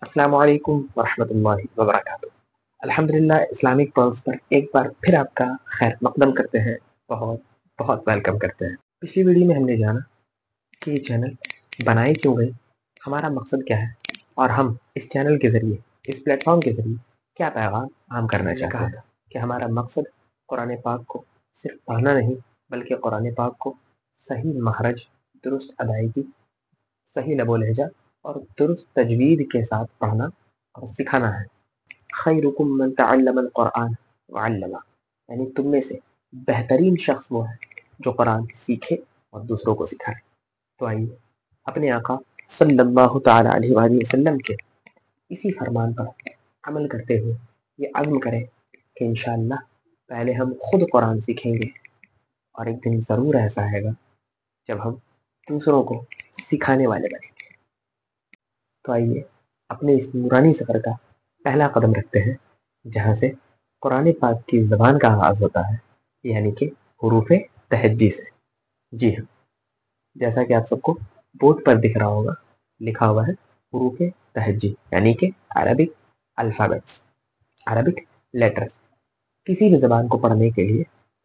अस्सलामु अलैकुम वरहमतुल्लाहि वबरकातुहू। अल्हम्दुलिल्लाह इस्लामिक पल्स पर एक बार फिर आपका खैर मकदम करते हैं। बहुत बहुत वेलकम करते हैं। पिछली वीडियो में हमने जाना कि ये चैनल बनाई क्यों गई, हमारा मकसद क्या है और हम इस चैनल के ज़रिए, इस प्लेटफॉर्म के ज़रिए क्या पैगाम आम करना चाहते हैं। कि हमारा मकसद कुरान पाक को सिर्फ पढ़ना नहीं, बल्कि कुरान पाक को सही महरज, दुरुस्त अदायगी, सही लबो लहजा और दुरुस्त तजवीद के साथ पढ़ना और सिखाना है। खैरुकुम मन तअल्लमल कुरान व अल्लमा, यानी तुम में से बेहतरीन शख्स वो है जो कुरान सीखे और दूसरों को सिखाए। तो आइए अपने आका सल्लल्लाहु तआला अलैहि वसल्लम के इसी फरमान पर अमल करते हुए ये अज़्म करें कि इंशाअल्लाह पहले हम खुद कुरान सीखेंगे और एक दिन ज़रूर ऐसा आएगा जब हम दूसरों को सिखाने वाले बनेंगे। तो आइए अपने इस नूरानी सफ़र का पहला कदम रखते हैं, जहाँ से कुरान पाक की ज़बान का आगाज़ होता है, यानी कि हुरूफ़ तहज्जी से। जी हाँ, जैसा कि आप सबको बोर्ड पर दिख रहा होगा, लिखा हुआ है हुरूफ़ तहज्जी, यानी कि अरबिक अल्फ़ाबेट्स, अरबिक लेटर्स। किसी भी ज़बान को पढ़ने के लिए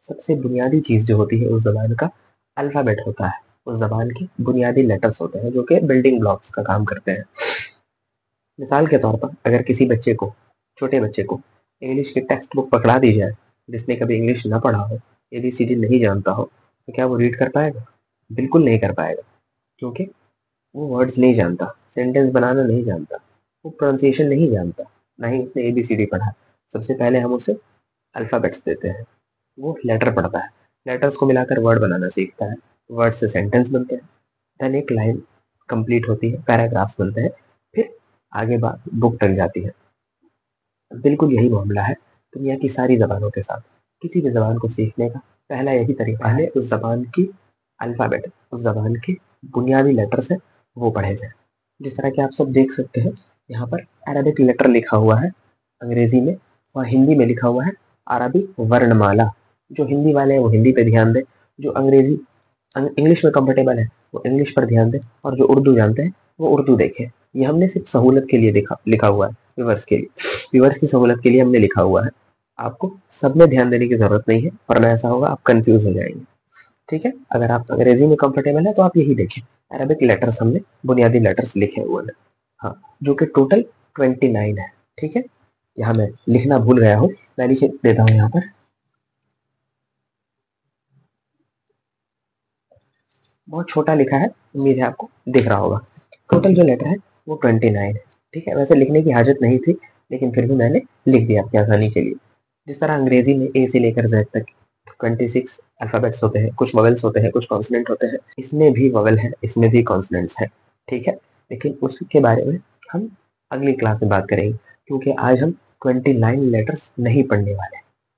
सबसे बुनियादी चीज़ जो होती है उस ज़बान का अल्फ़ाबेट होता है। उस ज़बान के बुनियादी लेटर्स होते हैं जो कि बिल्डिंग ब्लॉक्स का काम करते हैं। मिसाल के तौर पर अगर किसी बच्चे को, छोटे बच्चे को इंग्लिश की टेक्स्ट बुक पकड़ा दी जाए, जिसने कभी इंग्लिश ना पढ़ा हो, ABCD नहीं जानता हो, तो क्या वो रीड कर पाएगा? बिल्कुल नहीं कर पाएगा, क्योंकि वो वर्ड्स नहीं जानता, सेंटेंस बनाना नहीं जानता, वो प्रोनाउंसिएशन नहीं जानता, ना ही उसने ABCD पढ़ा। सबसे पहले हम उसे अल्फ़ाबेट्स देते हैं, वो लेटर पढ़ता है, लेटर्स को मिलाकर वर्ड बनाना सीखता है, वर्ड से सेंटेंस बनते हैं, देन एक लाइन कंप्लीट होती है, पैराग्राफ्स बनते हैं, फिर आगे बात बुक तक जाती है। बिल्कुल यही मामला है दुनिया की सारी ज़बानों के साथ। किसी भी ज़बान को सीखने का पहला यही तरीका है, उस ज़बान की अल्फ़ाबेट, उस ज़बान के बुनियादी लेटर्स हैं, वो पढ़े जाएँ। जिस तरह कि आप सब देख सकते हैं, यहाँ पर अरबिक लेटर लिखा हुआ है अंग्रेज़ी में और हिंदी में लिखा हुआ है अरबी वर्णमाला। जो हिंदी वाले हैं वो हिंदी पे ध्यान दें, जो अंग्रेज़ी इंग्लिश में कंफर्टेबल है वो इंग्लिश पर ध्यान दें और जो उर्दू जानते हैं वो उर्दू देखें। ये हमने सिर्फ सहूलत के लिए लिखा हुआ है, व्यूअर्स के लिए, व्यूअर्स की सहूलत के लिए हमने लिखा हुआ है। आपको सब में ध्यान देने की ज़रूरत नहीं है, वरना ऐसा होगा आप कंफ्यूज हो जाएंगे। ठीक है, अगर आप अंग्रेजी में कंफर्टेबल है तो आप यही देखें, अरबिक लेटर्स हमने बुनियादी लेटर्स लिखे हुए हैं, हाँ, जो कि टोटल 29 है। ठीक है, यहाँ मैं लिखना भूल गया हूँ, मैं लिख देता हूँ यहाँ पर। बहुत छोटा लिखा है, उम्मीद है आपको दिख रहा होगा। टोटल जो लेटर है वो 29 है। ठीक है, वैसे लिखने की हाजत नहीं थी, लेकिन फिर भी मैंने लिख दिया आपकी आसानी के लिए। जिस तरह अंग्रेजी में A से लेकर Z तक 26 अल्फ़ाबेट्स होते हैं, कुछ वोवेल्स होते हैं, कुछ कॉन्सोनेंट होते हैं, इसमें भी वोवेल है, इसमें भी कॉन्सोनेंट्स है। ठीक है, लेकिन उसके बारे में हम अगली क्लास में बात करेंगे, क्योंकि आज हम 29 लेटर्स नहीं पढ़ने वाले।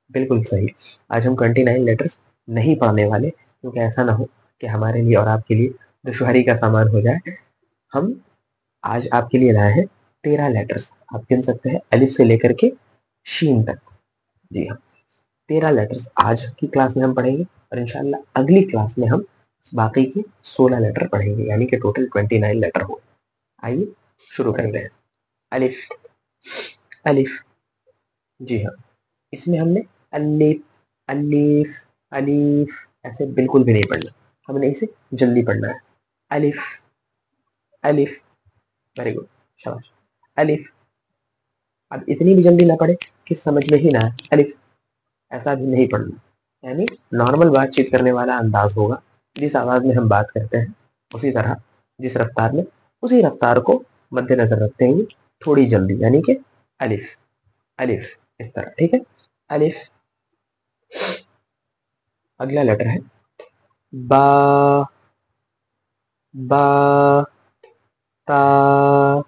बिल्कुल सही, आज हम 29 लेटर्स नहीं पढ़ने वाले, क्योंकि ऐसा ना हो कि हमारे लिए और आपके लिए दुश्वारी का सामान हो जाए। हम आज आपके लिए लाए हैं 13 लेटर्स, आप गिन सकते हैं अलिफ से लेकर के शीन तक। जी हाँ, 13 लेटर्स आज की क्लास में हम पढ़ेंगे और इंशाल्लाह अगली क्लास में हम बाकी के 16 लेटर पढ़ेंगे, यानी कि टोटल 29 लेटर हो। आइए शुरू करते हैं। अलिफ, अलिफ, जी हाँ, इसमें हमने अलिफ, अलिफ, अलिफ ऐसे बिल्कुल भी नहीं पढ़ना, हमने इसे जल्दी पढ़ना है। अलिफ, अलिफ, वेरी गुड, शाबाश। अलिफ, अब इतनी भी जल्दी ना पढ़े कि समझ में ही ना आए, अलिफ ऐसा भी नहीं पढ़ना, यानी नॉर्मल बातचीत करने वाला अंदाज होगा, जिस आवाज़ में हम बात करते हैं उसी तरह, जिस रफ्तार में, उसी रफ्तार को मद्देनजर रखते हुए थोड़ी जल्दी, यानी कि अलिफ, अलिफ इस तरह। ठीक है, अलिफ। अगला लेटर है बा, बा, ता।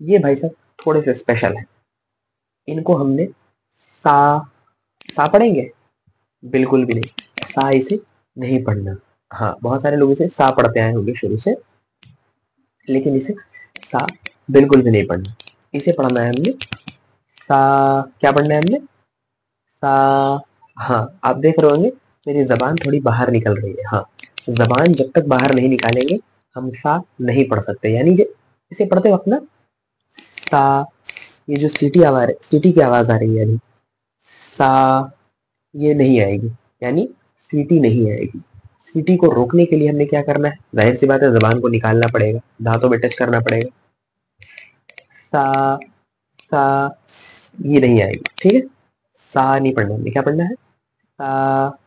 ये भाई साहब थोड़े से स्पेशल है, इनको हमने सा, सा पढ़ेंगे? बिल्कुल भी नहीं, सा इसे नहीं पढ़ना। हाँ, बहुत सारे लोग इसे सा पढ़ते आए होंगे शुरू से, लेकिन इसे सा बिल्कुल भी नहीं पढ़ना। इसे पढ़ना है हमने सा। क्या पढ़ना है हमने? सा। हाँ, आप देख रहे होंगे मेरी जबान थोड़ी बाहर निकल रही है। हाँ, जबान जब तक बाहर नहीं निकालेंगे हम सा नहीं पढ़ सकते, यानी इसे पढ़ते वक्त ना सा, ये जो सीटी आवाज, सीटी की आवाज आ रही है अभी, सा, ये नहीं आएगी, यानी सीटी नहीं आएगी। सीटी को रोकने के लिए हमने क्या करना है, जाहिर सी बात है जबान को निकालना पड़ेगा, दांतों में टच करना पड़ेगा। सा, सा, ये नहीं आएगी, ठीक है। सा नहीं पढ़ना, हमने क्या पढ़ना है, सा,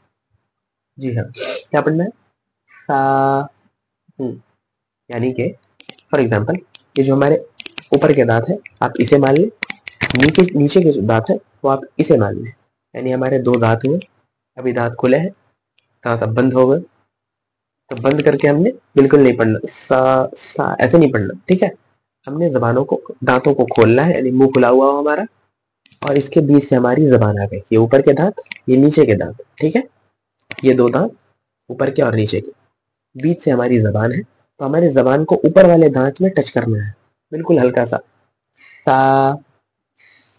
जी हाँ, क्या पढ़ना है, सा। यानी कि फॉर एग्जाम्पल ये जो हमारे ऊपर के दांत है आप इसे मान लें, नीचे के जो दांत है वो आप इसे मान लें, यानी हमारे दो दांत हुए, अभी दांत खुले हैं, दांत अब बंद हो गए, तो बंद करके हमने बिल्कुल नहीं पढ़ना, सा ऐसे नहीं पढ़ना, ठीक है। हमने जबानों को, दांतों को खोलना है, यानी मुंह खुला हुआ हो हमारा, और इसके बीच से हमारी जबान आ गई, ये ऊपर के दांत, ये नीचे के दांत, ठीक है। ये दो दांत ऊपर के और नीचे के, बीच से हमारी जबान है, तो हमारी जबान को ऊपर वाले दांत में टच करना है, बिल्कुल हल्का सा, सा,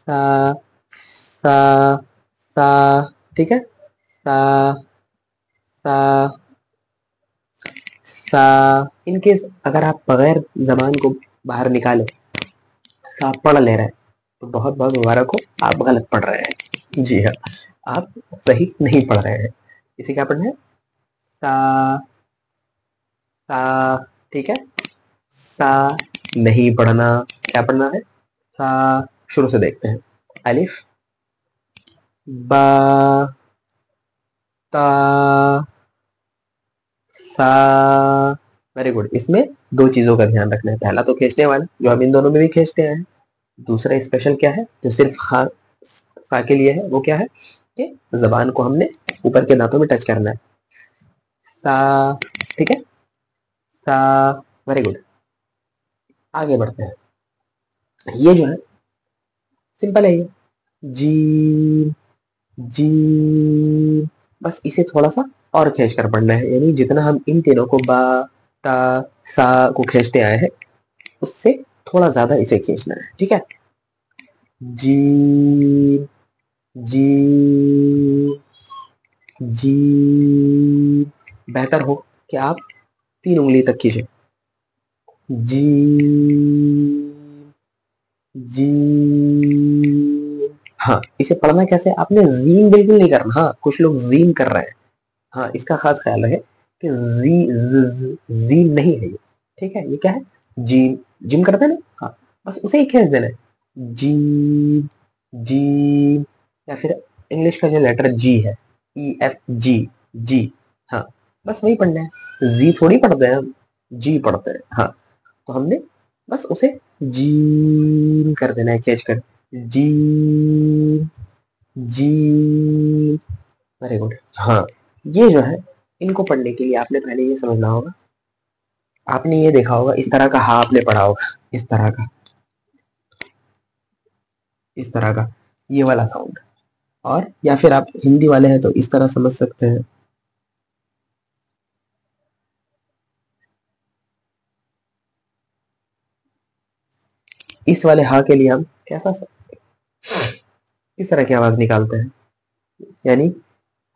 सा, सा, सा, ठीक है। सा, सा, सा। इनकेस अगर आप बगैर जबान को बाहर निकाले तो आप पढ़ ले रहे हैं, तो बहुत बहुत मुबारक हो, आप गलत पढ़ रहे हैं। जी हाँ, आप सही नहीं पढ़ रहे हैं। इसे क्या पढ़ना है, सा, सा, ठीक है। सा नहीं पढ़ना, क्या पढ़ना है, सा। शुरू से देखते हैं, अलिफ, बा, ता, सा। Very good. इसमें दो चीजों का ध्यान रखना है, पहला तो खींचने वाला जो हम इन दोनों में भी खींचते हैं, दूसरा स्पेशल क्या है जो सिर्फ खा, सा के लिए है, वो क्या है कि जबान को हमने ऊपर के दांतों में टच करना है, सा, ठीक है। सा, वेरी गुड। आगे बढ़ते हैं, ये जो है सिंपल है, ये जी, जी, बस इसे थोड़ा सा और खींच कर पढ़ना है, यानी जितना हम इन तीनों को बा, ता, सा को खींचते आए हैं उससे थोड़ा ज्यादा इसे खींचना है, ठीक है। जी, जी, जी। बेहतर हो कि आप 3 उंगली तक खींचे, जी, जी। हाँ, इसे पढ़ना कैसे, आपने जीम बिल्कुल नहीं करना, हाँ कुछ लोग जीम कर रहे हैं, हाँ इसका खास ख्याल रहे कि जीम नहीं है ये, ठीक है। ये क्या है, जिम, जिम करते हैं ना, हाँ बस उसे ही खींच देना है, जी, जी। या फिर इंग्लिश का जो लेटर जी है, ई एफ जी, जी, हाँ बस वही पढ़ना है, जी थोड़ी पढ़ते हैं हम, जी पढ़ते हैं, हाँ। तो हमने बस उसे जी कर देना है खींच कर, जी, जी। Very good. हाँ, ये जो है इनको पढ़ने के लिए आपने पहले ये समझना होगा, आपने ये देखा होगा, इस तरह का हा आपने पढ़ा होगा, इस तरह का, इस तरह का, ये वाला साउंड। और या फिर आप हिंदी वाले हैं तो इस तरह समझ सकते हैं, इस वाले हा के लिए हम कैसा, इस तरह की आवाज निकालते हैं, यानी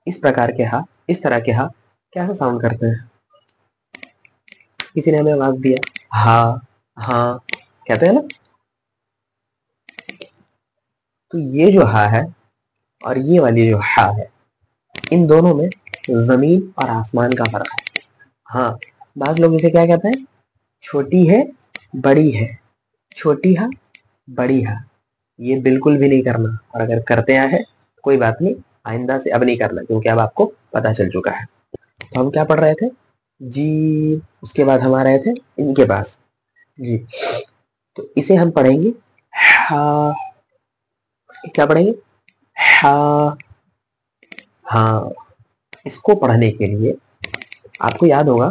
इस प्रकार के हा, इस तरह के हा कैसा साउंड करते हैं, किसी ने हमें आवाज दिया, हा, हाँ कहते हैं ना। तो ये जो हा है और ये वाली जो हा है, इन दोनों में जमीन और आसमान का फर्क है। हाँ, बाज लोग इसे क्या कहते हैं, छोटी है, बड़ी है, छोटी हा, बड़ी हा। ये बिल्कुल भी नहीं करना, और अगर करते आए हैं कोई बात नहीं, आइंदा से अब नहीं करना, क्योंकि अब आपको पता चल चुका है। तो हम क्या पढ़ रहे थे, जी, उसके बाद हम आ रहे थे इनके पास, जी। तो इसे हम पढ़ेंगे हा, क्या पढ़ेंगे, हा। हाँ, इसको पढ़ने के लिए आपको याद होगा,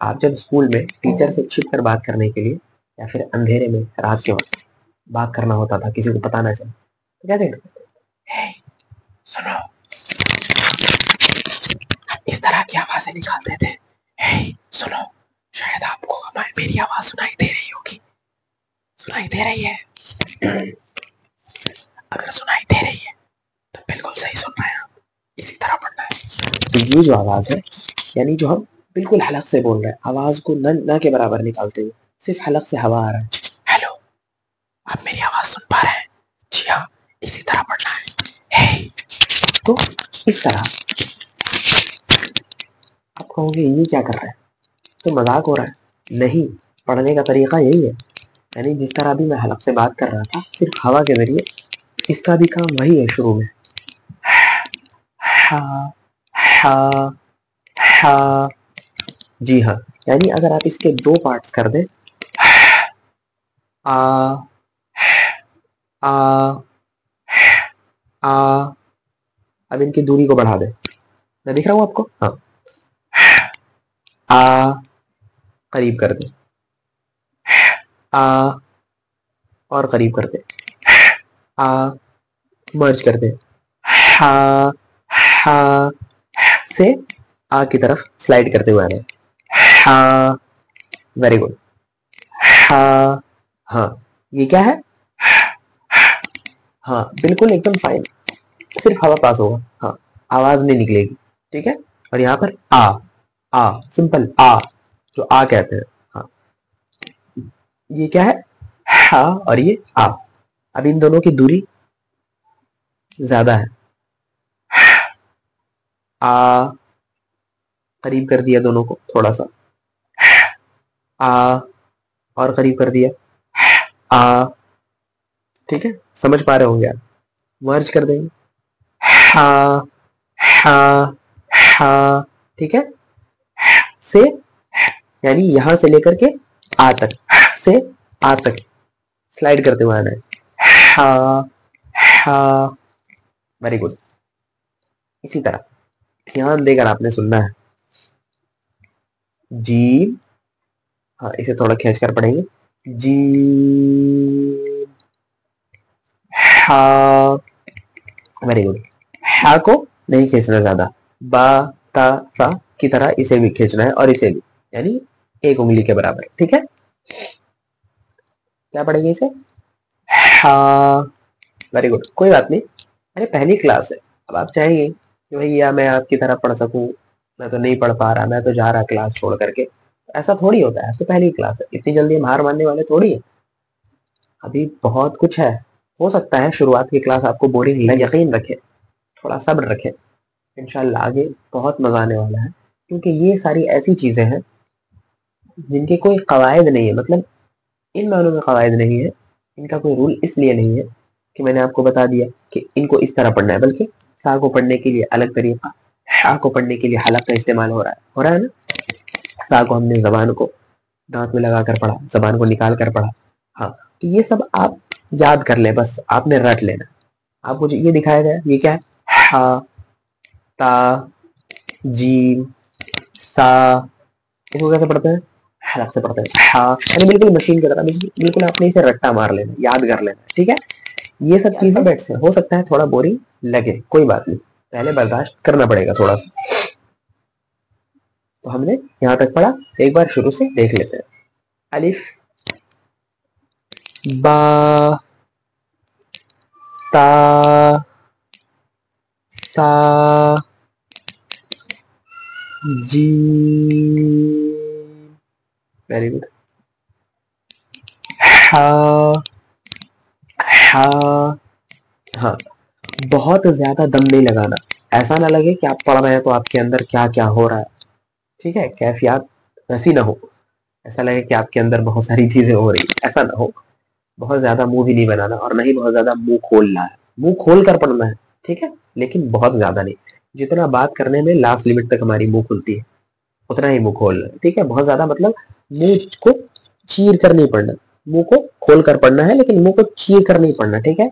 आप जब स्कूल में टीचर से छिप कर बात करने के लिए या फिर अंधेरे में रात के वक्त बात करना होता था, किसी को पता ना चले, तो क्या कहते, "हे, सुनो", इस तरह की आवाजें निकालते थे, हे सुनो, शायद आपको हमारी मेरी आवाज सुनाई दे रही होगी, सुनाई दे रही है, अगर सुनाई दे रही है तो बिल्कुल सही सुन रहे हैं आप, इसी तरह पढ़ना है। तो ये जो आवाज है, यानी जो हम बिल्कुल हलक से बोल रहे हैं, आवाज को न के बराबर निकालते हुए, सिर्फ हलक से हवा आ रहा है। हेलो, आप मेरी आवाज सुन पा रहे हैं? जी हाँ, इसी तरह पढ़ना है। हे, तो इस तरह आप कहोगे ये क्या कर रहा है, तो मजाक हो रहा है। नहीं, पढ़ने का तरीका यही है। यानी जिस तरह अभी मैं हलक से बात कर रहा था सिर्फ हवा के जरिए, इसका भी काम वही है। शुरू में हा हा हा, जी हाँ, यानी अगर आप इसके दो पार्ट्स कर दें, आ आ आ, अब इनकी दूरी को बढ़ा दें। मैं दिख रहा हूँ आपको? हाँ, आ करीब कर दे, आ और करीब कर दे, आ मर्ज कर दे, हा हा से आ की तरफ स्लाइड करते हुए आना। हा, वेरी गुड। हा, हाँ, ये क्या है? हाँ, बिल्कुल एकदम फाइन, सिर्फ हवा पास होगा। हाँ, आवाज नहीं निकलेगी, ठीक है। और यहाँ पर आ सिंपल आ, जो आ कहते हैं। हाँ, ये क्या है? हा और ये आ। अब इन दोनों की दूरी ज्यादा है। आ करीब कर दिया दोनों को थोड़ा सा, आ और करीब कर दिया, आ, ठीक है। समझ पा रहे होंगे आप? मर्ज कर देंगे, हा हा हा, ठीक है। से यानी यहां से लेकर के आ तक, से आ तक स्लाइड करते हुए आना है। हा हा, वेरी गुड। इसी तरह ध्यान देकर आपने सुनना है। जी, हाँ, इसे थोड़ा खींच कर पढ़ेंगे। जी हा, वेरी गुड। हा को नहीं खींचना ज्यादा, बा ता सा की तरह इसे भी खींचना है और इसे भी, यानी एक उंगली के बराबर, ठीक है। क्या पढ़ेंगे इसे? हा, वेरी गुड। कोई बात नहीं, अरे पहली क्लास है। अब आप चाहेंगे कि भैया मैं आपकी तरह पढ़ सकूं, मैं तो नहीं पढ़ पा रहा, मैं तो जा रहा क्लास छोड़ करके। ऐसा थोड़ी होता है, तो पहली क्लास है, इतनी जल्दी हम हार मानने वाले थोड़ी है। अभी बहुत कुछ है। हो सकता है शुरुआत की क्लास आपको बोरिंग लगे, यकीन रखें, थोड़ा सब्र रखें, इंशाल्लाह आगे बहुत मजा आने वाला है। क्योंकि ये सारी ऐसी चीजें हैं जिनके कोई कवायद नहीं है, मतलब इन मानों में कवायद नहीं है, इनका कोई रूल इसलिए नहीं है कि मैंने आपको बता दिया कि इनको इस तरह पढ़ना है, बल्कि सा को पढ़ने के लिए अलग तरीका, हा को पढ़ने के लिए हलक का इस्तेमाल हो रहा है ना। सा को हमने जबान को दांत में लगा कर पढ़ा, जबान को निकाल कर पढ़ा। हाँ, तो ये सब आप याद कर ले, बस आपने रट लेना। आपको ये दिखाया गया, ये क्या है? हा ता जीम सा, इसको कैसे पढ़ते हैं? हलक से पढ़ते हैं। हाँ, यानी बिल्कुल मशीन की तरह, बिल्कुल आपने इसे रट्टा मार लेना, याद कर लेना, ठीक है। ये सब चीजें बैठ से हो सकता है थोड़ा बोरिंग लगे, कोई बात नहीं, पहले बर्दाश्त करना पड़ेगा थोड़ा सा। तो हमने यहाँ तक पढ़ा, एक बार शुरू से देख लेते हैं। अलिफ बा ता सा जी, वेरी गुड। हा हा, हाँ, बहुत ज्यादा दम नहीं लगाना। ऐसा ना लगे कि आप पढ़ रहे हैं तो आपके अंदर क्या क्या हो रहा है, ठीक है, कैफियत ऐसी ना हो, ऐसा लगे कि आपके अंदर बहुत सारी चीजें हो रही, ऐसा ना हो। बहुत ज्यादा मुंह भी नहीं बनाना और नहीं बहुत ज्यादा मुंह खोलना है, मुंह खोल कर पढ़ना है, ठीक है, लेकिन बहुत ज्यादा नहीं। जितना बात करने में लास्ट लिमिट तक हमारी मुंह खुलती है, उतना ही मुंह खोलना है, ठीक है। बहुत ज्यादा मतलब मुंह को चीर कर नहीं पढ़ना, मुंह को खोल कर पढ़ना है, लेकिन मुंह को चीर कर नहीं पढ़ना, ठीक है।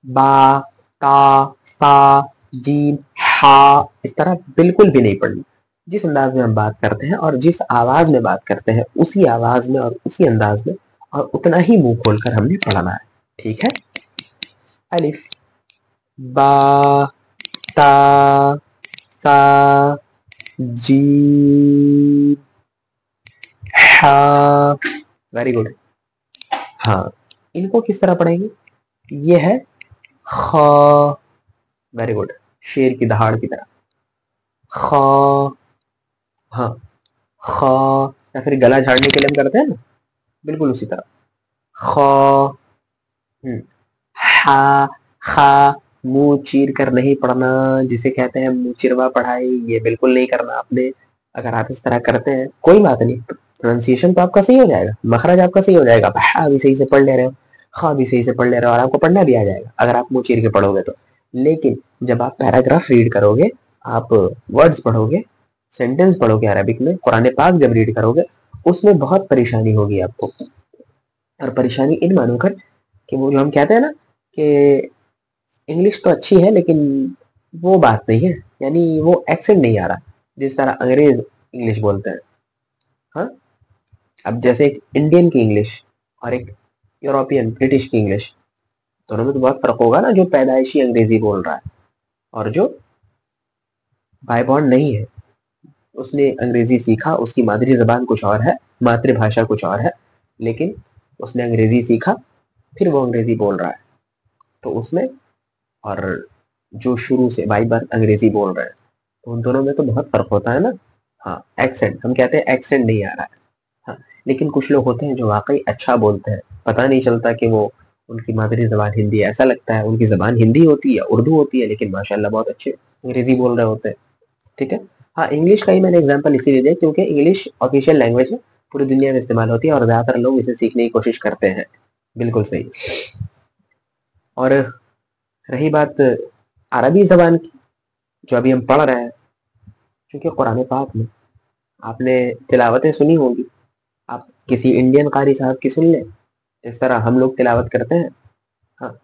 बा ता सा जीम हा, इस तरह बिल्कुल भी नहीं पढ़ना। जिस अंदाज में हम बात करते हैं और जिस आवाज में बात करते हैं, उसी आवाज में और उसी अंदाज में और उतना ही मुंह खोलकर हमने पढ़ना है, ठीक है। अलिफ बा ता सा जी हा, वेरी गुड। हाँ, इनको किस तरह पढ़ेंगे? ये है ख, वेरी गुड, शेर की दहाड़ की तरह, ख, हाँ, ख, या फिर गला झाड़ने के लिए हम करते हैं ना, बिल्कुल उसी तरह। ख, हा, खा, मुंह चीर कर नहीं पढ़ना, जिसे कहते हैं मुंह चिरवा पढ़ाई, ये बिल्कुल नहीं करना आपने। अगर आप इस तरह करते हैं कोई बात नहीं, प्रोनाउंसिएशन तो आपका सही हो जाएगा, मखरज आपका सही हो जाएगा, हा भी सही से पढ़ ले रहे हो, खा भी सही से पढ़ ले रहे हो, और आपको पढ़ना भी आ जाएगा अगर आप मुंह चीर के पढ़ोगे तो। लेकिन जब आप पैराग्राफ रीड करोगे, आप वर्ड्स पढ़ोगे, सेंटेंस पढ़ोगे अरबिक में, कुरान पाक जब रीड करोगे, उसमें बहुत परेशानी होगी आपको। और परेशानी इन मानों कर कि वो जो हम कहते हैं ना कि इंग्लिश तो अच्छी है लेकिन वो बात नहीं है, यानी वो एक्सेंट नहीं आ रहा जिस तरह अंग्रेज इंग्लिश बोलते हैं। हाँ, अब जैसे एक इंडियन की इंग्लिश और एक यूरोपियन ब्रिटिश की इंग्लिश, दोनों में तो बहुत फर्क होगा ना, जो पैदाइशी अंग्रेजी बोल रहा है और जो बाय बॉर्न नहीं है, उसने अंग्रेजी सीखा, उसकी मादरी जबान कुछ और है, मातृभाषा कुछ और है, लेकिन उसने अंग्रेजी सीखा, फिर वो अंग्रेजी बोल रहा है, तो उसमें, और जो शुरू से बाई बर्थ अंग्रेजी बोल रहे हैं, तो उन दोनों में तो बहुत फर्क होता है ना। हाँ, एक्सेंट हम कहते हैं एक्सेंट नहीं आ रहा है। हाँ, लेकिन कुछ लोग होते हैं जो वाकई अच्छा बोलते हैं, पता नहीं चलता कि वो उनकी मादरी जबान हिंदी है, ऐसा लगता है उनकी जबान हिंदी होती है, उर्दू होती है, लेकिन माशाल्लाह बहुत अच्छे अंग्रेजी बोल रहे होते हैं। ठीक है। हाँ, इंग्लिश का ही मैंने एग्जाम्पल इसीलिए दिया क्योंकि इंग्लिश ऑफिशियल लैंग्वेज है, पूरी दुनिया में इस्तेमाल होती है और ज्यादातर लोग इसे सीखने की कोशिश करते हैं। बिल्कुल सही। और रही बात अरबी जबान की, जो अभी हम पढ़ रहे हैं, क्योंकि कुरान पाक में आपने तिलावतें सुनी होंगी, आप किसी इंडियन कारी साहब की सुन लें, जिस तरह हम लोग तिलावत करते हैं। हाँ,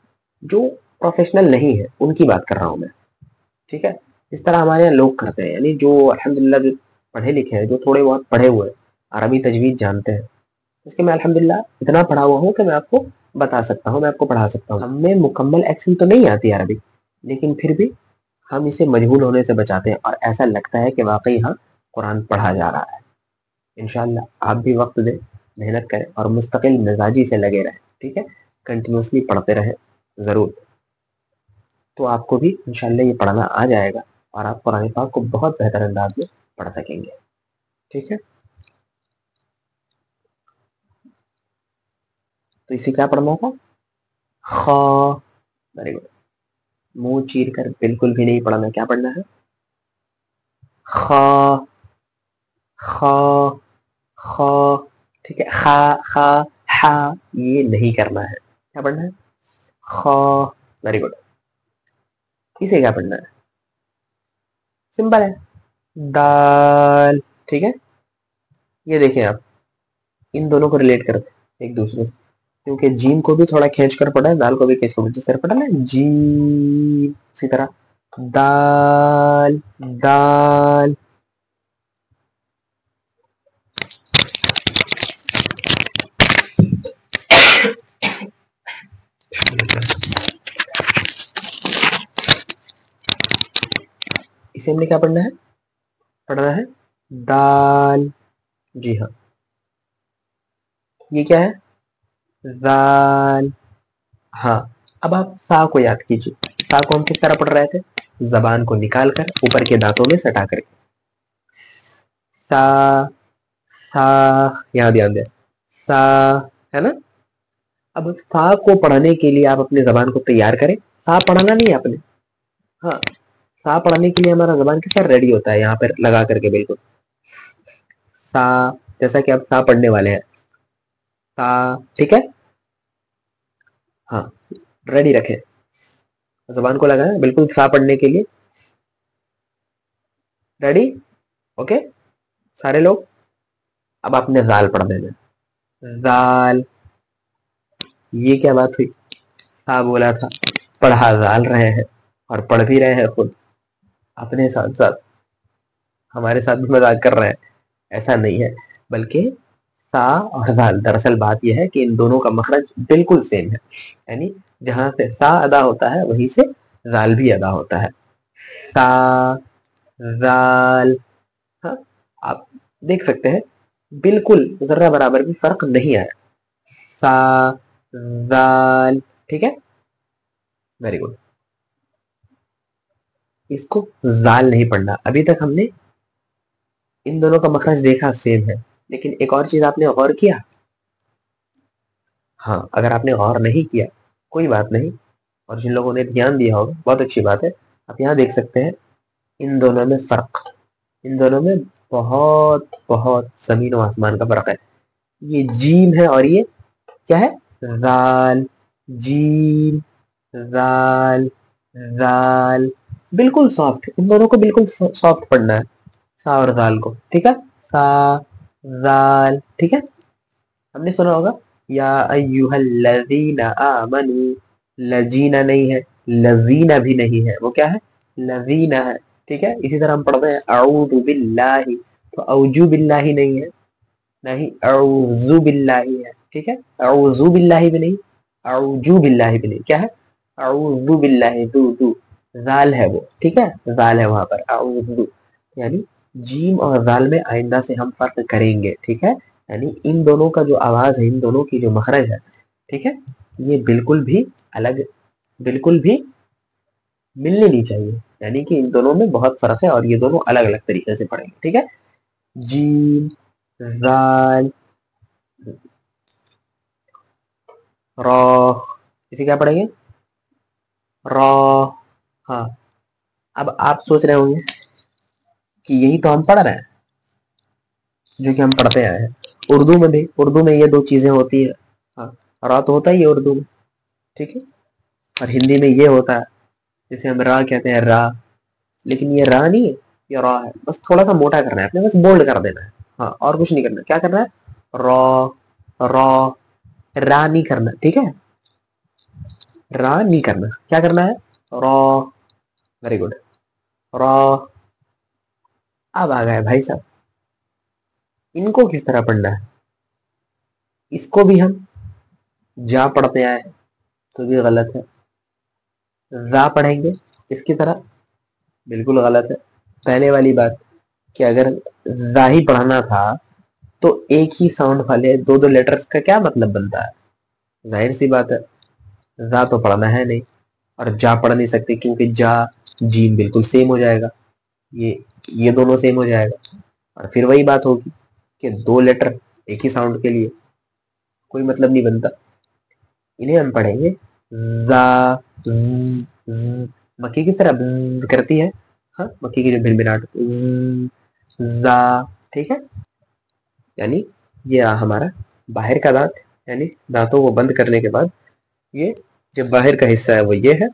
जो प्रोफेशनल नहीं है उनकी बात कर रहा हूँ मैं। ठीक है, इस तरह हमारे यहाँ लोग करते हैं, यानी जो अल्हम्दुलिल्लाह जो पढ़े लिखे हैं, जो थोड़े बहुत पढ़े हुए हैं, अरबी तजवीद जानते हैं, इसके मैं अल्हम्दुलिल्लाह इतना पढ़ा हुआ हूँ कि मैं आपको बता सकता हूँ, मैं आपको पढ़ा सकता हूँ। हमें मुकम्मल एक्सेंट तो नहीं आती अरबी, लेकिन फिर भी हम इसे मजबूर होने से बचाते हैं और ऐसा लगता है कि वाकई हाँ कुरान पढ़ा जा रहा है। इंशाल्लाह आप भी वक्त दें, मेहनत करें और मुस्तकिल मिजाजी से लगे रहें। ठीक है, कंटिन्यूसली पढ़ते रहें ज़रूर, तो आपको भी इंशाल्लाह ये पढ़ना आ जाएगा और आप कुरान पाक को बहुत बेहतर अंदाज में पढ़ सकेंगे। ठीक है, तो इसे क्या पढ़ना था? ख, वेरी गुड। मुंह चीर कर बिल्कुल भी नहीं पढ़ना, क्या पढ़ना है? ख, ख, ख। ठीक है, खा, खा, हा, ये नहीं करना है, क्या पढ़ना है? ख, वेरी गुड। इसे क्या पढ़ना है? सिंपल है, दाल। ठीक है, ये देखें आप, इन दोनों को रिलेट करते हैं एक दूसरे से, क्योंकि जीम को भी थोड़ा खींच कर पढ़ा है, दाल को भी खींच कर, जिस तरह पढ़ा ना जी, उसी तरह दाल, दाल। इसे हमने क्या पढ़ना है? पढ़ना है दाल। जी हाँ, ये क्या है? दाल। हाँ, अब आप सा को याद कीजिए, सा को हम किस तरह पढ़ रहे थे? जबान को निकाल कर ऊपर के दांतों में सटा कर, सा, सा, यहाँ ध्यान दें, सा, है ना? अब सा को पढ़ने के लिए आप अपने जबान को तैयार करें, सा पढ़ना नहीं है आपने। हाँ, सा पढ़ने के लिए हमारा जबान के साथ रेडी होता है, यहाँ पर लगा करके बिल्कुल सा, जैसा कि आप सा पढ़ने वाले हैं, सा। ठीक है, हाँ, रेडी रखें, जबान को लगाएं बिल्कुल सा पढ़ने के लिए। रेडी? ओके, सारे लोग। अब आपने जाल पढ़ देना, जाल। ये क्या बात हुई? सा बोला था, पढ़ा जाल रहे हैं और पढ़ भी रहे हैं खुद, अपने साथ साथ हमारे साथ भी मजाक कर रहे हैं। ऐसा नहीं है, बल्कि सा और जाल, दरअसल बात यह है कि इन दोनों का मखरज बिल्कुल सेम है, यानी जहां से सा अदा होता है वहीं से जाल भी अदा होता है। सा, जाल। हाँ, आप देख सकते हैं बिल्कुल जर्रा बराबर भी फर्क नहीं आया। सा, जाल। ठीक है, वेरी गुड। इसको जाल नहीं पढ़ना, अभी तक हमने इन दोनों का मखरज देखा सेम है, लेकिन एक और चीज आपने गौर किया, हाँ, अगर आपने गौर नहीं किया कोई बात नहीं, और जिन लोगों ने ध्यान दिया होगा बहुत अच्छी बात है। आप यहाँ देख सकते हैं इन दोनों में फर्क, इन दोनों में बहुत बहुत जमीन और आसमान का फर्क है। ये जीम है और ये क्या है, राल। जीम, राल, राल, बिल्कुल सॉफ्ट, इन दोनों को बिल्कुल सॉफ्ट पढ़ना है, सा और दाल को, ठीक है, सा, दाल, ठीक है। हमने सुना होगा या अय्युहल्लज़ीना आमनू, लजीना नहीं है, लजीना भी नहीं है, वो क्या है, लजीना है, ठीक है। इसी तरह हम पढ़ते हैं अऊज़ु बिल्लाहि, तो औजू बिल्लाहि नहीं है, नहीं औजू बिल्लाहि है, ठीक है। औजू बिल्लाहि भी नहीं, औजू बिल्लाहि भी नहीं, क्या है, औजू बिल्लाहि, दू दू, जाल है वो, ठीक है, जाल है वहां पर, औजू, यानी जीम और जाल में आइंदा से हम फर्क करेंगे, ठीक है। यानी इन दोनों का जो आवाज है, इन दोनों की जो मखरज है, ठीक है, ये बिल्कुल भी अलग, बिल्कुल भी मिलनी नहीं चाहिए, यानी कि इन दोनों में बहुत फर्क है और ये दोनों अलग अलग तरीके से पढ़ेंगे, ठीक है। जीम, जाल, रॉ, इसे क्या पढ़ेंगे, रॉ। हाँ, अब आप सोच रहे होंगे कि यही तो हम पढ़ रहे हैं, जो कि हम पढ़ते आए हैं उर्दू में भी, उर्दू में ये दो चीजें होती है। हाँ, रॉ तो होता ही है उर्दू में, ठीक है, और हिंदी में ये होता है, जैसे हम रा कहते हैं, रा, लेकिन ये रा नहीं है, ये रॉ है, बस थोड़ा सा मोटा करना है अपने, बस बोल्ड कर देना है। हाँ, और कुछ नहीं करना, क्या करना है, रॉ, रॉ, रा नहीं करना, ठीक है, रा नहीं करना, क्या करना है, रॉ, वेरी गुड, रॉ। अब आ गए भाई साहब, इनको किस तरह पढ़ना है, इसको भी हम जा पढ़ते आए हैं, तो भी गलत है, जा पढ़ेंगे इसकी तरह, बिल्कुल गलत है। पहले वाली बात कि अगर जा ही पढ़ना था तो एक ही साउंड वाले दो दो लेटर्स का क्या मतलब बनता है, जाहिर सी बात है, जा तो पढ़ना है नहीं, और जा पढ़ नहीं सकते क्योंकि जा जीम बिल्कुल सेम हो जाएगा, ये दोनों सेम हो जाएगा, और फिर वही बात होगी कि दो लेटर एक ही साउंड के लिए कोई मतलब नहीं बनता। इन्हें हम पढ़ेंगे जा, ज, ज, मक्खी किस तरह बज़ करती है, हाँ, मक्खी की जो भिनभिनाहट, जा, ठीक है। यानी ये रहा हमारा बाहर का दांत, यानी दांतों को बंद करने के बाद ये जो बाहर का हिस्सा है वो ये है,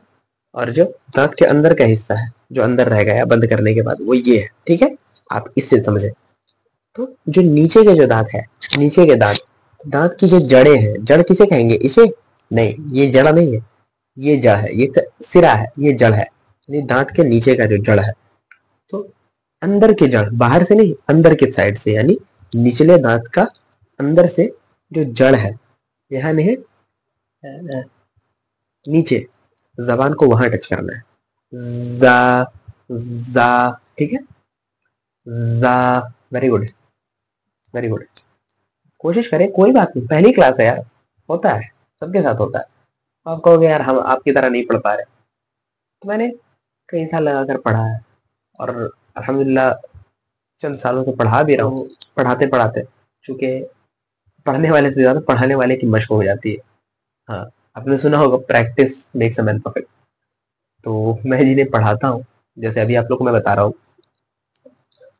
और जो दांत के अंदर का हिस्सा है जो अंदर रह गया बंद करने के बाद वो ये है, ठीक है। आप इससे समझे, तो जो नीचे के जो दांत है, नीचे के दांत, दांत की जो जड़ें हैं, जड़ किसे कहेंगे, इसे नहीं, ये जड़ नहीं है, ये जड़ है, ये सिरा है, ये जड़ है, यानी दांत के नीचे का जो जड़ है, तो अंदर की जड़, बाहर से नहीं, अंदर के साइड से, यानी निचले दांत का अंदर से जो जड़ है, यहाँ नहीं, नीचे जबान को वहां टच करना है, जा, जा, ठीक है, जा, वेरी गुड, वेरी गुड। कोशिश करें, कोई बात नहीं, पहली क्लास है यार, होता है, सबके साथ होता है। आप कहोगे यार हम आपकी तरह नहीं पढ़ पा रहे, तो मैंने कई साल लगाकर पढ़ा है, और अल्हम्दुलिल्लाह चंद सालों से पढ़ा भी रहा हूँ, पढ़ाते पढ़ाते, चूंकि पढ़ने वाले से ज्यादा पढ़ाने वाले की मशक हो जाती है। हाँ, आपने सुना होगा practice makes a man perfect, तो मैं जिन्हें पढ़ाता हूँ, जैसे अभी आप लोग को मैं बता रहा हूँ,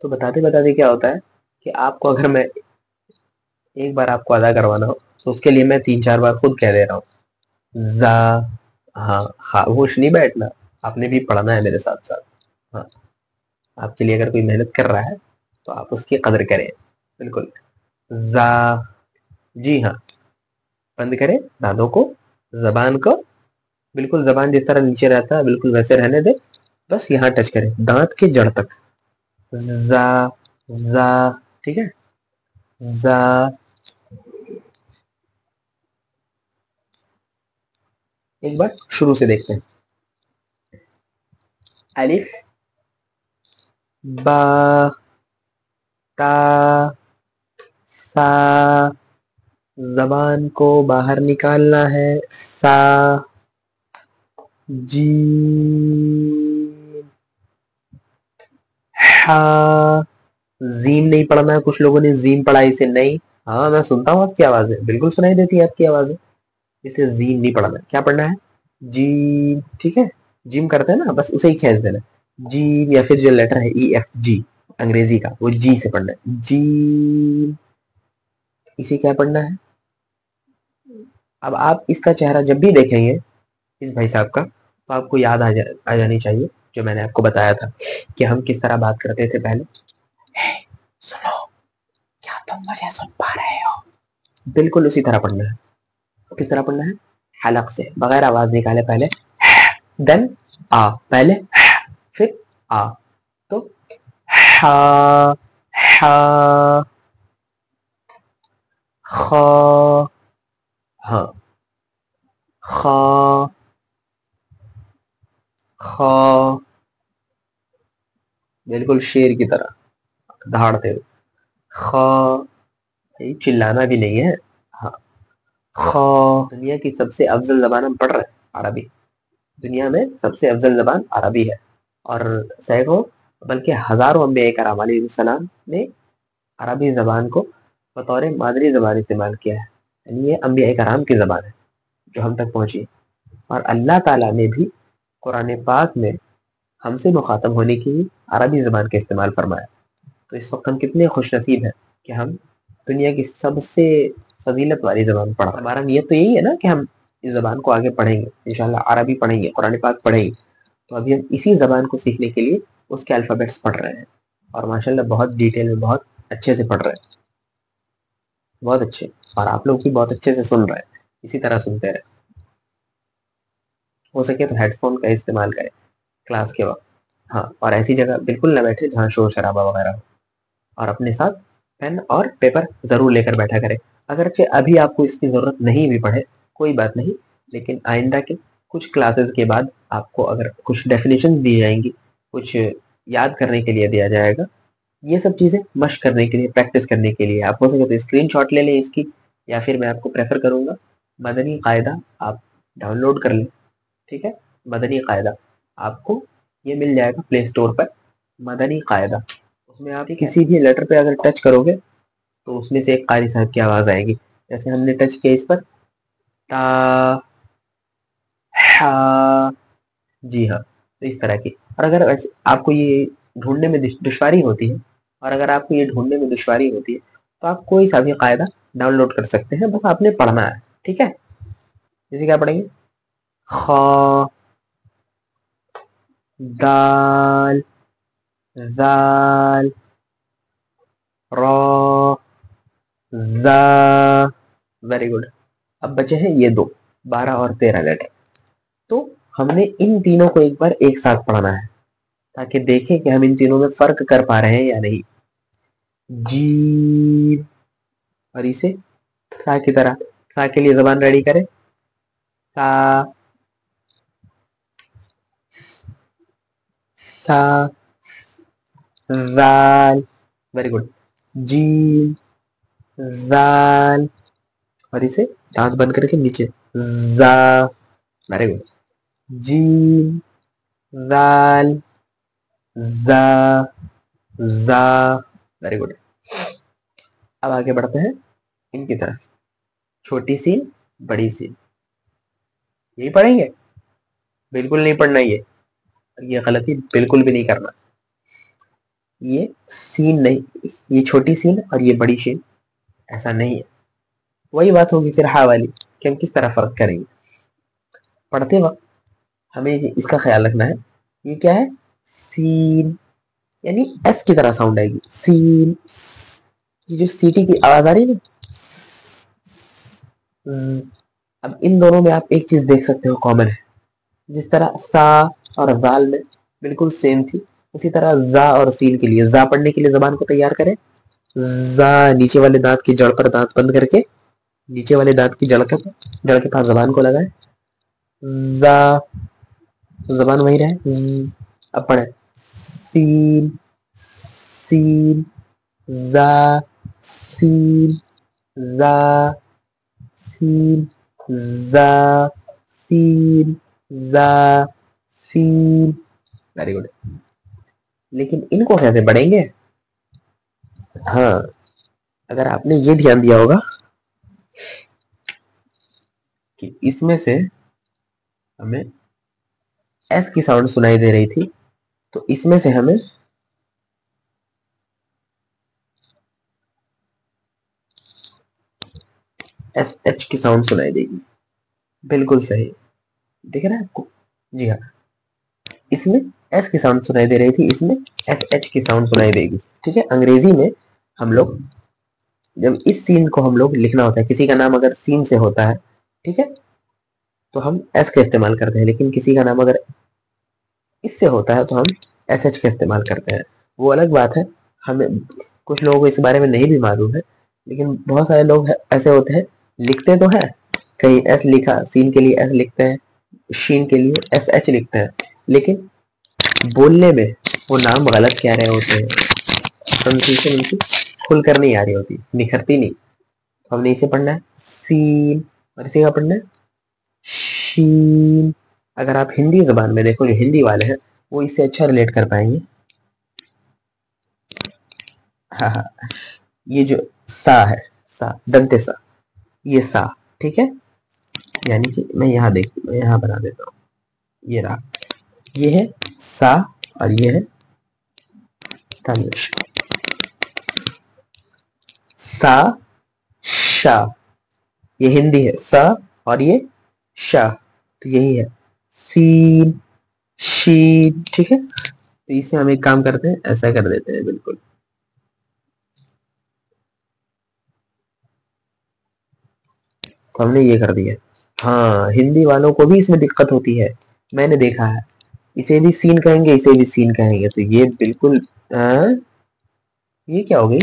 तो बताते बताते क्या होता है कि आपको अगर मैं एक बार आपको अदा करवाना हो, तो उसके लिए मैं 3-4 बार खुद कह दे रहा हूँ, जा, हाँ, खामोश नहीं बैठना, आपने भी पढ़ना है मेरे साथ साथ। हाँ, आपके लिए अगर कोई मेहनत कर रहा है तो आप उसकी कदर करें, बिल्कुल, जा, जी हाँ, बंद करें दांतों को, जबान को, बिल्कुल जबान जिस तरह नीचे रहता है बिल्कुल वैसे रहने दे, बस यहाँ टच करें दांत के जड़ तक, जा, जा, ठीक है, जा। एक बार शुरू से देखते हैं, अलिफ, बा, ता, सा, जबान को बाहर निकालना है, सा, जी, हा, जीम नहीं पढ़ना है, कुछ लोगों ने जीम पढ़ा, इसे नहीं। हाँ, मैं सुनता हूँ आपकी आवाजें, बिल्कुल सुनाई देती है आपकी आवाजें, इसे जीम नहीं पढ़ना है। क्या पढ़ना है? जीम। ठीक है, जिम करते हैं ना, बस उसे ही खींच देना। जी, या फिर जो लेटर है EFG अंग्रेजी का, वो जी से पढ़ना है। जी। इसे क्या पढ़ना है? अब आप इसका चेहरा जब भी देखेंगे इस भाई साहब का, तो आपको याद आ जानी चाहिए जो मैंने आपको बताया था कि हम किस तरह बात करते थे पहले। सुनो, क्या तुम मुझे सुन पा रहे हो? बिल्कुल उसी तरह पढ़ना है। किस तरह पढ़ना है? हलक से, बगैर आवाज निकाले। पहले देन आ, पहले फिर आ। तो हा, हा, खा, हाँ, खा, खा, बिल्कुल शेर की तरह दहाड़ते हुए। खा, ये चिल्लाना भी नहीं है। हाँ, खा। दुनिया की सबसे अफजल जबान हम पढ़ रहे हैं, अरबी। दुनिया में सबसे अफजल जबान अरबी है। और सैकड़ों बल्कि हजारों अम्बिया कराम अलैहिस्सलाम ने अरबी जबान को बतौर मादरी जबान इस्तेमाल किया है। यानी ये अम्बिया कराम की जबान है जो हम तक पहुंची। और अल्लाह ताला ने भी कुरान पाक में हमसे मुखातब होने की अरबी जबान का इस्तेमाल फरमाया। तो इस वक्त हम कितने खुशनसीब हैं कि हम दुनिया की सबसे फजीलत वाली जबान पढ़ रहे हैं। हमारा नियत तो यही है ना कि हम इस जबान को आगे पढ़ेंगे, इंशाल्लाह अरबी पढ़ेंगे, कुरान पाक पढ़ेंगे। तो अभी हम इसी जबान को सीखने के लिए उसके अल्फ़ाबेट्स पढ़ रहे हैं। और माशाल्लाह बहुत डिटेल में, बहुत अच्छे से पढ़ रहे हैं, बहुत अच्छे। और आप लोग भी बहुत अच्छे से सुन रहे हैं, इसी तरह सुनते रहे। हो सके तो हेडफोन का इस्तेमाल करें क्लास के वक्त। हाँ, और ऐसी जगह बिल्कुल ना बैठे जहाँ शोर शराबा वगैरह हो। और अपने साथ पेन और पेपर जरूर लेकर बैठा करें। अगरचे अभी आपको इसकी जरूरत नहीं भी पड़े, कोई बात नहीं, लेकिन आइंदा के कुछ क्लासेस के बाद आपको अगर कुछ डेफिनेशन दी जाएंगी, कुछ याद करने के लिए दिया जाएगा, ये सब चीजें मश्क करने के लिए, प्रैक्टिस करने के लिए, आप हो सके तो स्क्रीन शॉट ले लें इसकी, या फिर मैं आपको प्रेफर करूंगा मदनी कायदा आप डाउनलोड कर लें। ठीक है, मदनी कायदा आपको ये मिल जाएगा प्ले स्टोर पर, मदनी कायदा। उसमें आप किसी भी लेटर पे अगर टच करोगे तो उसमें से एक कारी साहब की आवाज आएगी। जैसे हमने टच किया इस पर, ता, हा, जी हाँ, तो इस तरह की। और अगर आपको ये ढूंढने में दुश्वारी होती है, और अगर आपको ये ढूंढने में दुश्वारी होती है, तो आप कोई सा भी कायदा डाउनलोड कर सकते हैं, बस आपने पढ़ना है। ठीक है, जैसे क्या पढ़ेंगे? ख, दाल, जाल, रा, जा। Very good. अब बचे हैं ये दो, 12 और 13 लेटर। तो हमने इन तीनों को एक बार एक साथ पढ़ना है, ताकि देखें कि हम इन तीनों में फर्क कर पा रहे हैं या नहीं। जी, और इसे सा की तरह, सा के लिए जबान रेडी करें। सा, सा, जाल, वेरी गुड। जी, जाल, और इसे दांत बंद करके नीचे, जा, वेरी गुड। जी, जाल, जा, जा, वेरी गुड। अब आगे बढ़ते हैं इनकी तरफ। छोटी सीन, बड़ी सीन, यही पढ़ेंगे। बिल्कुल नहीं पढ़ना ये गलती बिल्कुल भी नहीं करना। ये सीन नहीं, ये छोटी सीन और ये बड़ी सीन, ऐसा नहीं है। वही बात होगी फिर हा वाली कि हम किस तरह फर्क करेंगे। पढ़ते वक्त हमें इसका ख्याल रखना है। ये क्या है? सीन, यानी एस की तरह साउंड आएगी। सीन, ये जो सीटी की आवाज आ रही है ना, अब इन दोनों में आप एक चीज देख सकते हो कॉमन है। जिस तरह सा और जाल में बिल्कुल सेम थी, उसी तरह जा और सीन के लिए, जा पढ़ने के लिए जबान को तैयार करें। जा, नीचे वाले दांत की जड़ पर दांत बंद करके, नीचे वाले दांत की जड़ के पास जबान को लगाए। जा, जबान वही रहे। अब पढ़े सीन, सीन, जा, सीन, जा, सीन, जा, सीन, जा, सीन। Very good. लेकिन इनको कैसे पढ़ेंगे? हाँ, अगर आपने ये ध्यान दिया होगा कि इसमें से हमें एस की साउंड सुनाई दे रही थी, तो इसमें से हमें एस एच की साउंड सुनाई देगी। बिल्कुल सही, दिख रहा है आपको? जी हाँ, इसमें एस की साउंड सुनाई दे रही थी, इसमें एस एच की साउंड सुनाई देगी। ठीक है, अंग्रेजी में हम लोग जब इस सीन को हम लोग लिखना होता है, किसी का नाम अगर सीन से होता है, ठीक है, तो हम एस का इस्तेमाल करते हैं, लेकिन किसी का नाम अगर इससे होता है तो हम एस एच का इस्तेमाल करते हैं। वो अलग बात है, हमें कुछ लोगों को इस बारे में नहीं भी मालूम है, लेकिन बहुत सारे लोग ऐसे होते हैं, लिखते तो है, कहीं एस लिखा, सीन के लिए एस लिखते हैं, शीन के लिए एस एच लिखते हैं, लेकिन बोलने में वो नाम गलत कह रहे होते हैं, प्रोनाउंसिएशन उनकी खुलकर नहीं आ रही होती, निखरती नहीं। तो हमने इसे पढ़ना है सीन, और इसे क्या पढ़ना है शीन। अगर आप हिंदी जबान में देखो, जो हिंदी वाले हैं वो इससे अच्छा रिलेट कर पाएंगे। हाँ हाँ, ये जो सा है, सा दंते सा, ये सा, ठीक है, यानी कि मैं यहाँ मैं यहाँ बना देता हूँ, ये रहा, ये है सा और ये है तनिश, सा शा, ये हिंदी है सा और ये शा, तो यही है सीन शीन। ठीक है, तो इसे हम एक काम करते हैं, ऐसा कर देते हैं बिल्कुल, तो हमने ये कर दिया। हाँ, हिंदी वालों को भी इसमें दिक्कत होती है, मैंने देखा है, इसे भी सीन कहेंगे, इसे भी सीन कहेंगे, तो ये बिल्कुल ये क्या हो गई?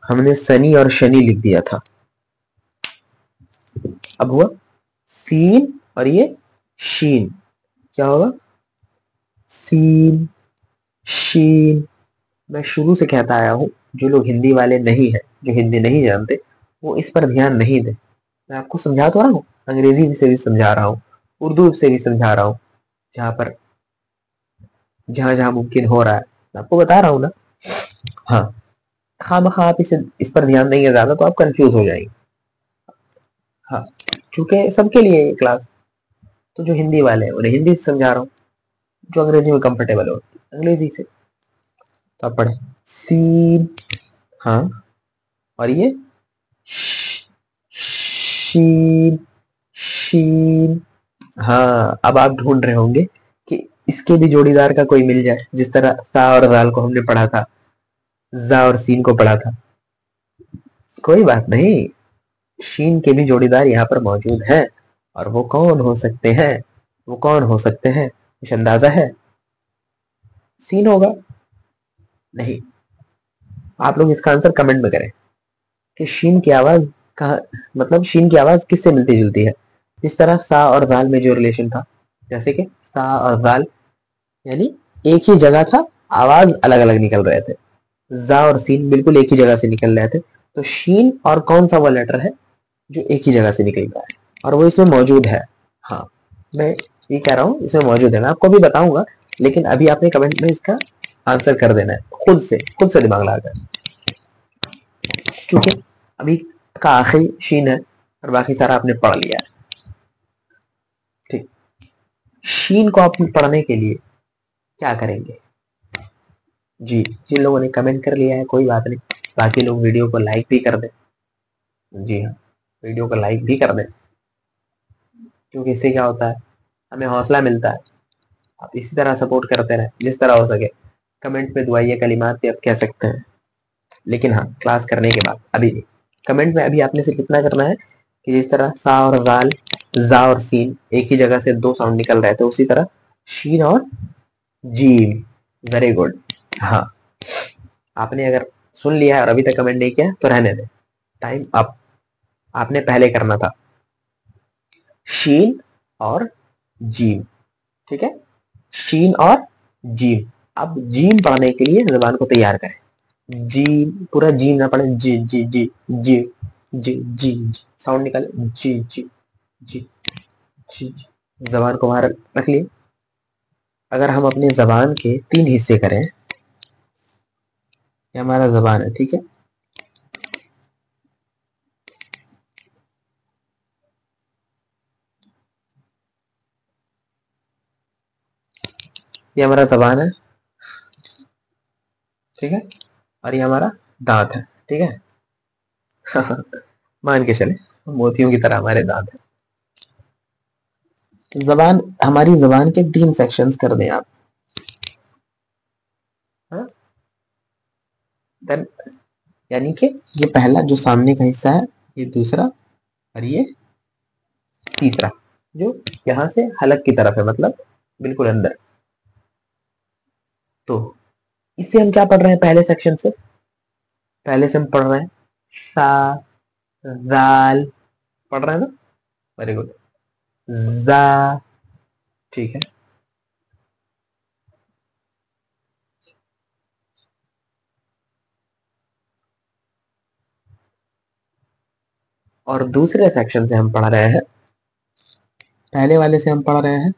हमने सनी और शनि लिख दिया था, अब हुआ सीन और ये शीन, क्या होगा सीन शीन। मैं शुरू से कहता आया हूँ, जो लोग हिंदी वाले नहीं है, जो हिंदी नहीं जानते, वो इस पर ध्यान नहीं दे। मैं आपको समझा तो रहा हूँ, अंग्रेजी से भी समझा रहा हूँ, उर्दू से भी समझा रहा हूँ, जहाँ पर जहाँ जहाँ मुमकिन हो रहा है मैं आपको बता रहा हूँ ना। हाँ, खामखा आप इस पर ध्यान देंगे ज्यादा तो आप कंफ्यूज हो जाएंगे। हाँ, चूंकि सबके लिए ये क्लास, तो जो हिंदी वाले हैं उन्हें हिंदी से समझा रहा हूँ, जो अंग्रेजी में कंफर्टेबल हो अंग्रेजी से, तो आप पढ़े सीन, हाँ, और ये शीन शीन। हाँ, अब आप ढूंढ रहे होंगे कि इसके भी जोड़ीदार का कोई मिल जाए, जिस तरह सा और दाल को हमने पढ़ा था, जा और सीन को पढ़ा था। कोई बात नहीं, शीन के भी जोड़ीदार यहाँ पर मौजूद हैं, और वो कौन हो सकते हैं? वो कौन हो सकते हैं, कुछ अंदाजा है? सीन होगा? नहीं, आप लोग इसका आंसर कमेंट में करें कि शीन की आवाज कहा, मतलब शीन की आवाज किससे मिलती जुलती है? जिस तरह सा और दाल में जो रिलेशन था, जैसे कि सा और दाल यानी एक ही जगह था, आवाज अलग अलग निकल रहे थे, जा और सीन बिल्कुल एक ही जगह से निकल रहे थे, तो शीन और कौन सा वो लेटर है जो एक ही जगह से निकल रहा है, और वो इसमें मौजूद है। हाँ, मैं ये कह रहा हूँ इसमें मौजूद है, मैं आपको भी बताऊंगा, लेकिन अभी आपने कमेंट में इसका आंसर कर देना है, खुद से दिमाग लगाकर, क्योंकि अभी का आखिरी शीन है और बाकी सारा आपने पढ़ लिया है। ठीक, शीन को आप पढ़ने के लिए क्या करेंगे? जी, जिन लोगों ने कमेंट कर लिया है कोई बात नहीं, बाकी लोग वीडियो को लाइक भी कर दें। जी हाँ, वीडियो को लाइक भी कर दें, क्योंकि इससे क्या होता है, हमें हौसला मिलता है। आप इसी तरह सपोर्ट करते रहें जिस तरह हो सके, कमेंट में दुआइया कलिमात भी आप कह सकते हैं, लेकिन हाँ, क्लास करने के बाद, अभी नहीं। कमेंट में अभी आपने सिर्फ इतना करना है कि जिस तरह सा और गाल, जा और सीन एक ही जगह से दो साउंड निकल रहे थे, उसी तरह शीन और जीम। Very good. हाँ, आपने अगर सुन लिया है और अभी तक कमेंट नहीं किया तो रहने दें, टाइम अप। आपने पहले करना था शीन और जीम, ठीक है, शीन और जीम। अब जीम पढ़ने के लिए जबान को तैयार करें, जी, पूरा जी ना पढ़े, जी जी जी जी जी जी जी, साउंड निकाले, जी जी जी जी जी, जबान को बाहर रख लिए। अगर हम अपने जबान के तीन हिस्से करें, ये हमारा ज़बान है, ठीक है। ये हमारा ज़बान है, ठीक है, और ये हमारा दांत है, ठीक है। मान के चले मोतियों की तरह हमारे दांत है। ज़बान, हमारी ज़बान के 3 सेक्शंस कर दें आप, हाँ? देन यानी कि ये पहला जो सामने का हिस्सा है, ये दूसरा, और ये तीसरा जो यहाँ से हलक की तरफ है, मतलब बिल्कुल अंदर। तो इससे हम क्या पढ़ रहे हैं? पहले सेक्शन से पहले से हम पढ़ रहे हैं सा, जाल, पढ़ रहे हैं ना? Very good. जा, ठीक है। और दूसरे सेक्शन से हम पढ़ रहे हैं, पहले वाले से हम पढ़ रहे हैं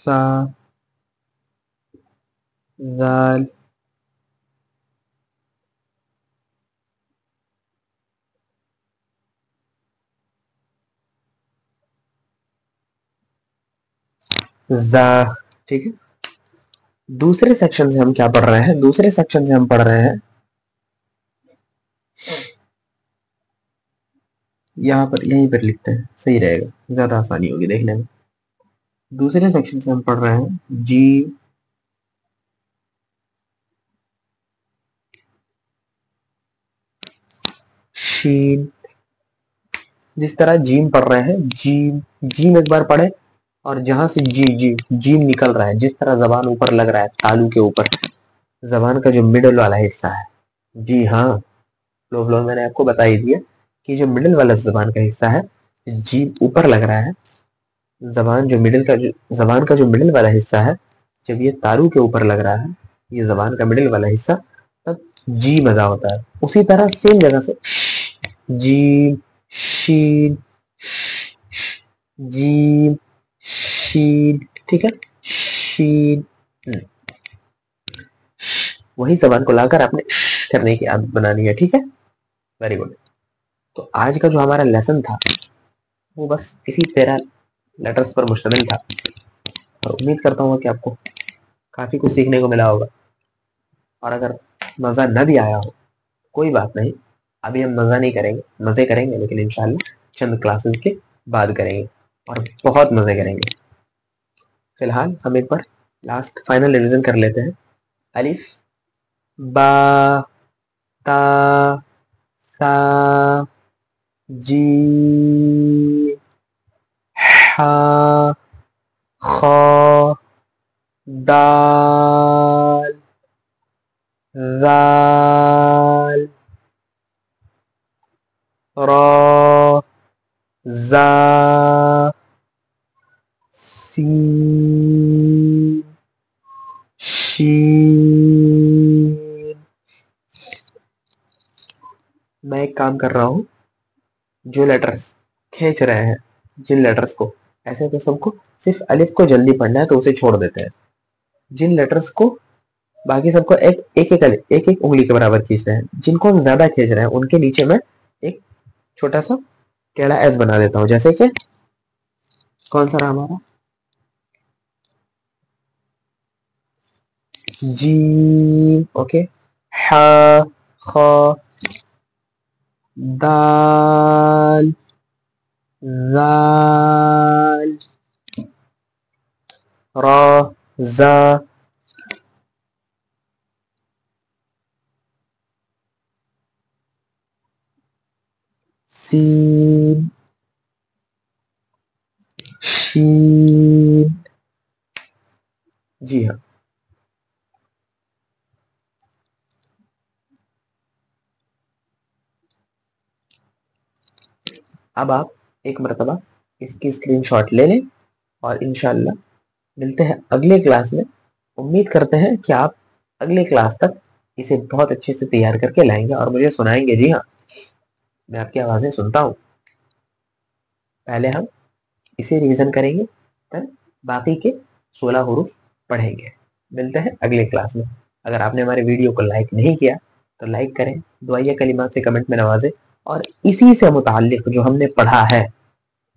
सा, जाल, जा, ठीक है। दूसरे सेक्शन से हम क्या पढ़ रहे हैं? दूसरे सेक्शन से हम पढ़ रहे हैं, यहाँ पर, यहीं पर लिखते हैं, सही रहेगा, ज्यादा आसानी होगी देखने में। दूसरे सेक्शन से हम पढ़ रहे हैं जी, शीन। जिस तरह जीम पढ़ रहे हैं, जीम, जीम एक बार पढ़े, और जहां से जी जी जीम निकल रहा है, जिस तरह जबान ऊपर लग रहा है तालू के ऊपर, जबान का जो मिडल वाला हिस्सा है, जी हाँ, फ्लो फ्लो मैंने आपको बता ही दिया कि जो मिडिल वाला जबान का हिस्सा है, जीभ ऊपर लग रहा है, जबान का जो मिडिल वाला हिस्सा है, जब ये तालू के ऊपर लग रहा है, ये जबान का मिडिल वाला हिस्सा, तब जी मजा होता है। उसी तरह सेम जगह से जी, शीन, जी, शीन, ठीक है, शीन। वही जबान को लाकर आपने करने की आदत बनानी है, ठीक है। Very good. तो आज का जो हमारा लेसन था वो बस इसी 13 लेटर्स पर मुश्तमिल था, और उम्मीद करता हूँ कि आपको काफी कुछ सीखने को मिला होगा। और अगर मजा न भी आया हो, कोई बात नहीं, अभी हम मजा नहीं करेंगे, मजे करेंगे, लेकिन इंशाल्लाह चंद क्लासेस के बाद करेंगे, और बहुत मजे करेंगे। फिलहाल हम एक बार लास्ट फाइनल रिवीजन कर लेते हैं। अलिफ, बा, ता, सा, जी, हा, खा, दाल, जाल, रा, जा, सीन, शीन। मैं एक काम कर रहा हूँ, जो लेटर्स खींच रहे हैं, जिन लेटर्स को, ऐसे तो सबको सिर्फ अलिफ को जल्दी पढ़ना है तो उसे छोड़ देते हैं। जिन लेटर्स को, बाकी सबको एक एक एक एक उंगली के बराबर खींच रहे हैं, जिनको हम ज्यादा खींच रहे हैं उनके नीचे मैं एक छोटा सा टेढ़ा एस बना देता हूँ। जैसे कि कौन सा रहा हमारा? जी, ओके, हा, खा, दाल, जाल, रा, जा, सीन, शीन। जी हाँ। अब आप एक मरतबा इसकी स्क्रीनशॉट ले लें, और इंशाल्लाह मिलते हैं अगले क्लास में। उम्मीद करते हैं कि आप अगले क्लास तक इसे बहुत अच्छे से तैयार करके लाएंगे और मुझे सुनाएंगे। जी हाँ, मैं आपकी आवाज़ें सुनता हूँ। पहले हम इसे रिवीजन करेंगे, फिर बाकी के 16 हुरूफ पढ़ेंगे। मिलते हैं अगले क्लास में। अगर आपने हमारे वीडियो को लाइक नहीं किया तो लाइक करें, दुआया कलिमात से कमेंट में नवाजें, और इसी से मुताल्लिक जो हमने पढ़ा है,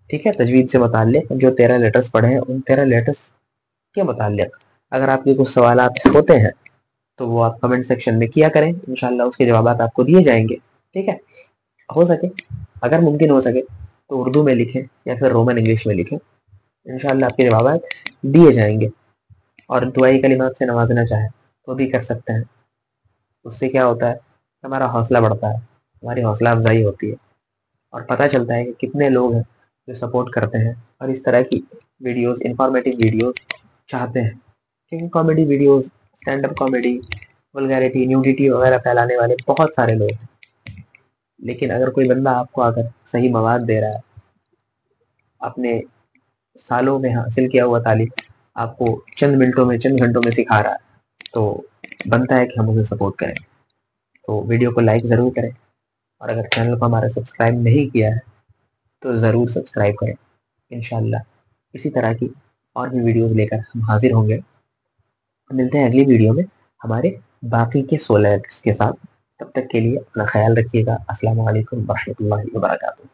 ठीक है, तजवीद से मुताल्लिक जो 13 लेटर्स पढ़े हैं, उन 13 लेटर्स के मुताल्लिक अगर आपके कुछ सवालात होते हैं तो वो आप कमेंट सेक्शन में किया करें, इंशाल्लाह उसके जवाब आपको दिए जाएंगे। ठीक है, हो सके, अगर मुमकिन हो सके तो उर्दू में लिखें या फिर रोमन इंग्लिश में लिखें, इंशाल्लाह आपके जवाब दिए जाएंगे। और दुआई कलिमात से नवाजना चाहें तो भी कर सकते हैं। उससे क्या होता है, हमारा हौसला बढ़ता है, हमारी हौसला अफजाई होती है, और पता चलता है कि कितने लोग हैं जो सपोर्ट करते हैं और इस तरह की वीडियोस, इंफॉर्मेटिव वीडियोस चाहते हैं। क्योंकि comedy videos, stand up comedy, vulgarity, nudity वगैरह फैलाने वाले बहुत सारे लोग हैं। लेकिन अगर कोई बंदा आपको आकर सही मवाद दे रहा है, अपने सालों में हासिल किया हुआ तालीम आपको चंद मिनटों में, चंद घंटों में सिखा रहा है, तो बनता है कि हम उसे सपोर्ट करें। तो वीडियो को लाइक ज़रूर करें, और अगर चैनल को हमारा सब्सक्राइब नहीं किया है तो ज़रूर सब्सक्राइब करें। इंशाल्लाह इसी तरह की और भी वीडियोस लेकर हम हाजिर होंगे। मिलते हैं अगली वीडियो में हमारे बाकी के 16 लेटर्स के साथ। तब तक के लिए अपना ख्याल रखिएगा। अस्सलाम वालेकुम व रहमतुल्लाहि व बरकातुहू।